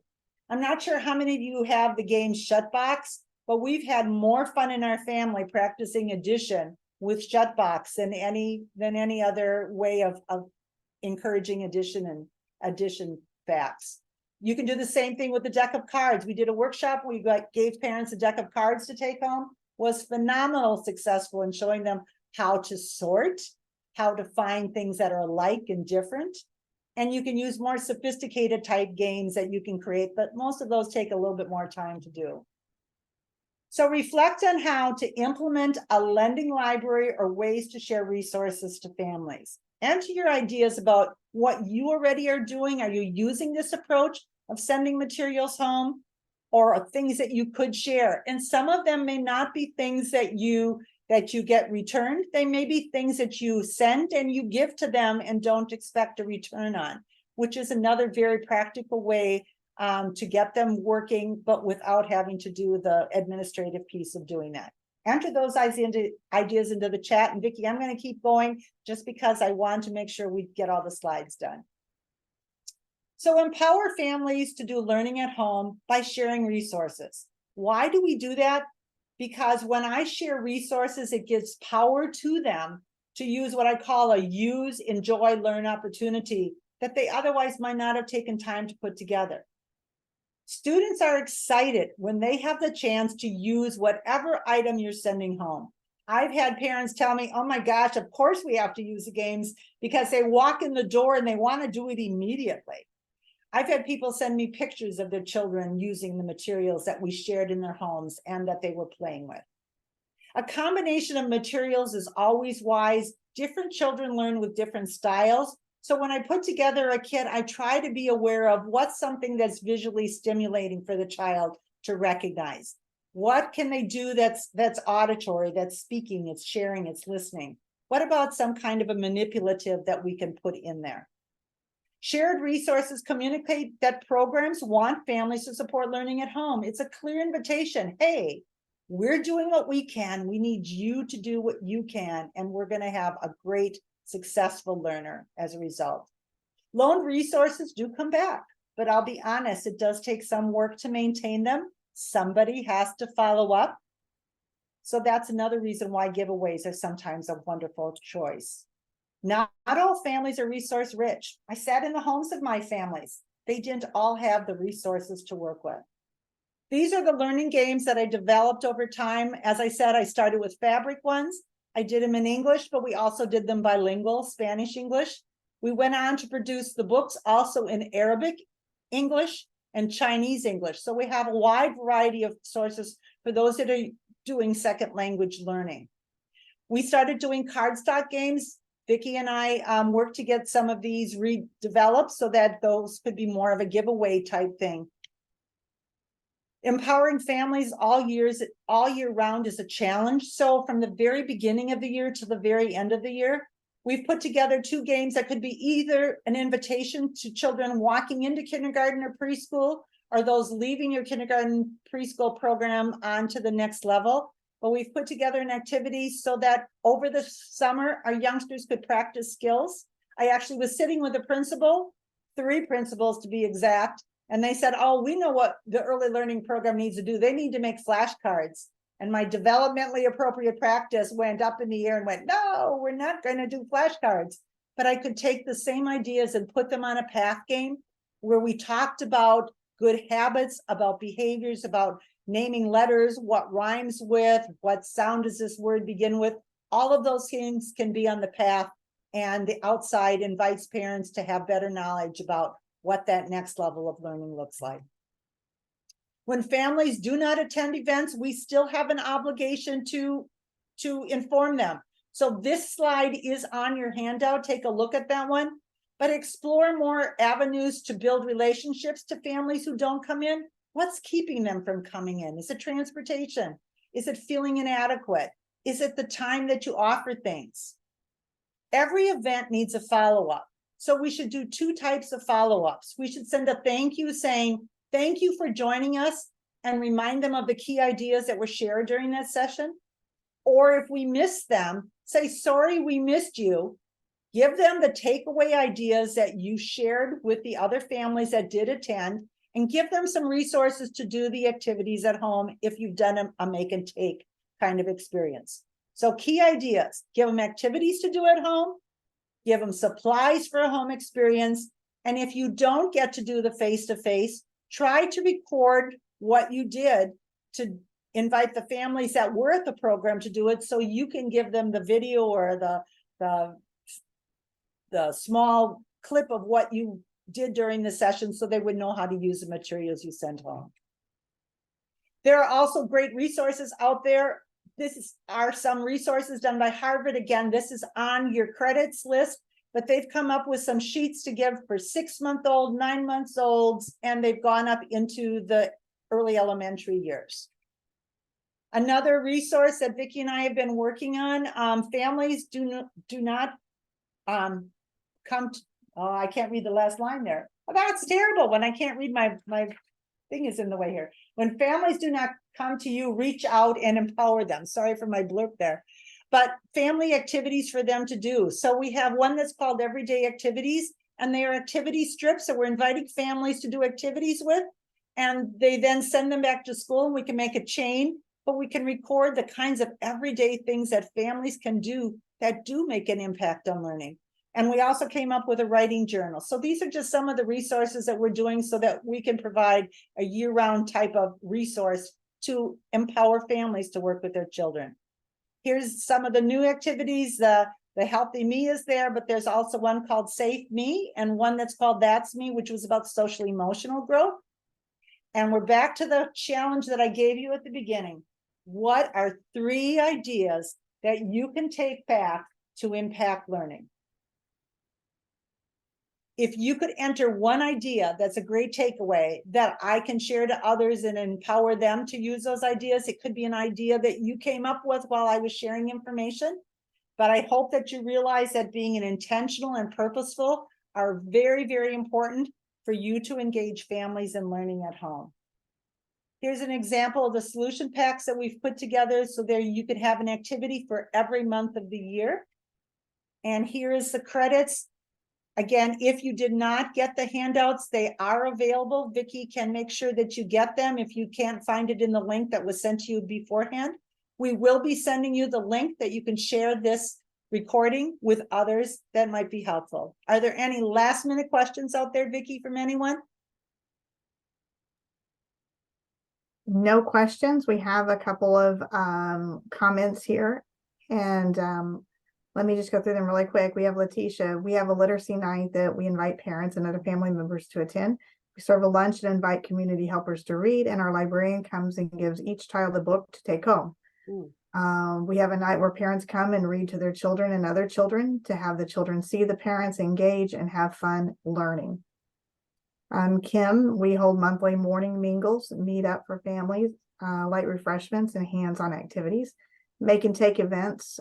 I'm not sure how many of you have the game Shutbox, but we've had more fun in our family practicing addition with Shutbox than any other way of encouraging addition and addition facts. You can do the same thing with the deck of cards. We did a workshop where we gave parents a deck of cards to take home. Was phenomenal successful in showing them how to sort, how to find things that are alike and different. And you can use more sophisticated type games that you can create, but most of those take a little bit more time to do. So reflect on how to implement a lending library or ways to share resources to families. Enter your ideas about what you already are doing. Are you using this approach of sending materials home, or things that you could share? And some of them may not be things that you get returned. They may be things that you send and you give to them and don't expect a return on, which is another very practical way to get them working, but without having to do the administrative piece of doing that. Enter those ideas into the chat. And Vicki, I'm going to keep going just because I want to make sure we get all the slides done. So empower families to do learning at home by sharing resources. Why do we do that? Because when I share resources, it gives power to them to use what I call a use, enjoy, learn opportunity that they otherwise might not have taken time to put together. Students are excited when they have the chance to use whatever item you're sending home. I've had parents tell me, oh my gosh, of course we have to use the games, because they walk in the door and they want to do it immediately. I've had people send me pictures of their children using the materials that we shared in their homes and that they were playing with. A combination of materials is always wise. Different children learn with different styles. So when I put together a kit, I try to be aware of what's something that's visually stimulating for the child to recognize. What can they do that's auditory, that's speaking, it's sharing, it's listening? What about some kind of a manipulative that we can put in there? Shared resources communicate that programs want families to support learning at home. It's a clear invitation. Hey, we're doing what we can. We need you to do what you can, and we're going to have a great, successful learner as a result. Loaned resources do come back, but I'll be honest, it does take some work to maintain them. Somebody has to follow up. So that's another reason why giveaways are sometimes a wonderful choice. Not all families are resource rich. I sat in the homes of my families. They didn't all have the resources to work with. These are the learning games that I developed over time. As I said, I started with fabric ones. I did them in English, but we also did them bilingual, Spanish, English. We went on to produce the books also in Arabic, English, and Chinese English. So we have a wide variety of sources for those that are doing second language learning. We started doing cardstock games. Vicki and I worked to get some of these redeveloped so that those could be more of a giveaway type thing. Empowering families all year round is a challenge. So from the very beginning of the year to the very end of the year, we've put together 2 games that could be either an invitation to children walking into kindergarten or preschool, or those leaving your kindergarten preschool program on to the next level. But we've put together an activity so that over the summer, our youngsters could practice skills. I actually was sitting with a principal, 3 principals to be exact, and they said, oh, we know what the early learning program needs to do. They need to make flashcards. And my developmentally appropriate practice went up in the air and went, no, we're not going to do flashcards. But I could take the same ideas and put them on a path game where we talked about good habits, about behaviors, about naming letters, what rhymes with, what sound does this word begin with. All of those things can be on the path, and the outside invites parents to have better knowledge about what that next level of learning looks like. When families do not attend events, we still have an obligation to inform them. So this slide is on your handout. Take a look at that one, but explore more avenues to build relationships to families who don't come in. What's keeping them from coming in? Is it transportation? Is it feeling inadequate? Is it the time that you offer things? Every event needs a follow-up. So we should do two types of follow-ups. We should send a thank you saying, thank you for joining us, and remind them of the key ideas that were shared during that session. Or if we miss them, say, sorry, we missed you. Give them the takeaway ideas that you shared with the other families that did attend, and give them some resources to do the activities at home if you've done a make and take kind of experience. So key ideas: give them activities to do at home, give them supplies for a home experience, and if you don't get to do the face-to-face, try to record what you did to invite the families that were at the program to do it, so you can give them the video or the small clip of what you did during the session, so they would know how to use the materials you sent home. There are also great resources out there. Are some resources done by Harvard. Again, this is on your credits list, but they've come up with some sheets to give for 6-month-old, 9-month-olds, and they've gone up into the early elementary years. Another resource that Vicki and I have been working on, families do not come to, oh, I can't read the last line there. Oh, that's terrible when I can't read, my thing is in the way here. When families do not come to you, reach out and empower them. Sorry for my blurb there. But family activities for them to do. So we have one that's called Everyday Activities, and they are activity strips that we're inviting families to do activities with. And they then send them back to school, and we can make a chain, but we can record the kinds of everyday things that families can do that do make an impact on learning. And we also came up with a writing journal. So these are just some of the resources that we're doing so that we can provide a year-round type of resource to empower families to work with their children. Here's some of the new activities. The Healthy Me is there, but there's also one called Safe Me and one that's called That's Me, which was about social emotional growth. And we're back to the challenge that I gave you at the beginning. What are 3 ideas that you can take back to impact learning? If you could enter one idea that's a great takeaway that I can share to others and empower them to use those ideas, it could be an idea that you came up with while I was sharing information. But I hope that you realize that being an intentional and purposeful are very, very important for you to engage families in learning at home. Here's an example of the solution packs that we've put together. So there you could have an activity for every month of the year. And here is the credits. Again, if you did not get the handouts, they are available. Vicki can make sure that you get them if you can't find it in the link that was sent to you beforehand. We will be sending you the link that you can share this recording with others that might be helpful. Are there any last minute questions out there, Vicki, from anyone? No questions. We have a couple of comments here, and let me just go through them really quick. We have Letitia. We have a literacy night that we invite parents and other family members to attend. We serve a lunch and invite community helpers to read, and our librarian comes and gives each child a book to take home. We have a night where parents come and read to their children and other children to have the children see the parents, engage, and have fun learning. Kim, we hold monthly morning mingles, meet up for families, light refreshments, and hands-on activities, make and take events.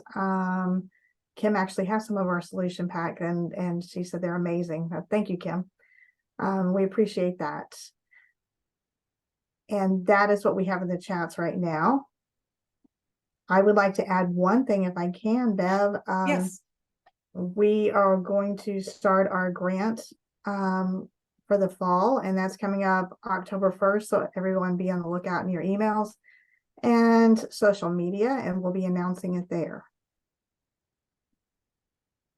Kim actually has some of our solution pack, and she said they're amazing. Thank you, Kim. We appreciate that. And that is what we have in the chats right now. I would like to add one thing if I can, Bev. Yes. We are going to start our grant for the fall, and that's coming up October 1st. So everyone be on the lookout in your emails. and social media, and we'll be announcing it there.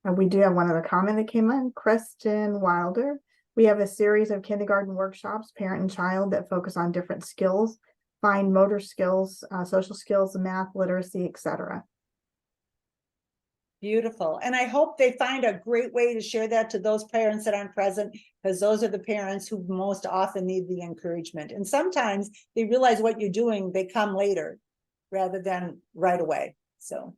And we do have one other comment that came in, Kristen Wilder. We have a series of kindergarten workshops, parent and child, that focus on different skills, fine motor skills, social skills, math, literacy, etc. Beautiful. And I hope they find a great way to share that to those parents that aren't present, because those are the parents who most often need the encouragement. And sometimes they realize what you're doing, they come later rather than right away. So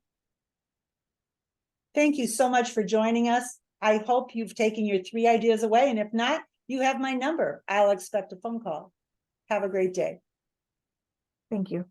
thank you so much for joining us. I hope you've taken your 3 ideas away. And if not, you have my number. I'll expect a phone call. Have a great day. Thank you.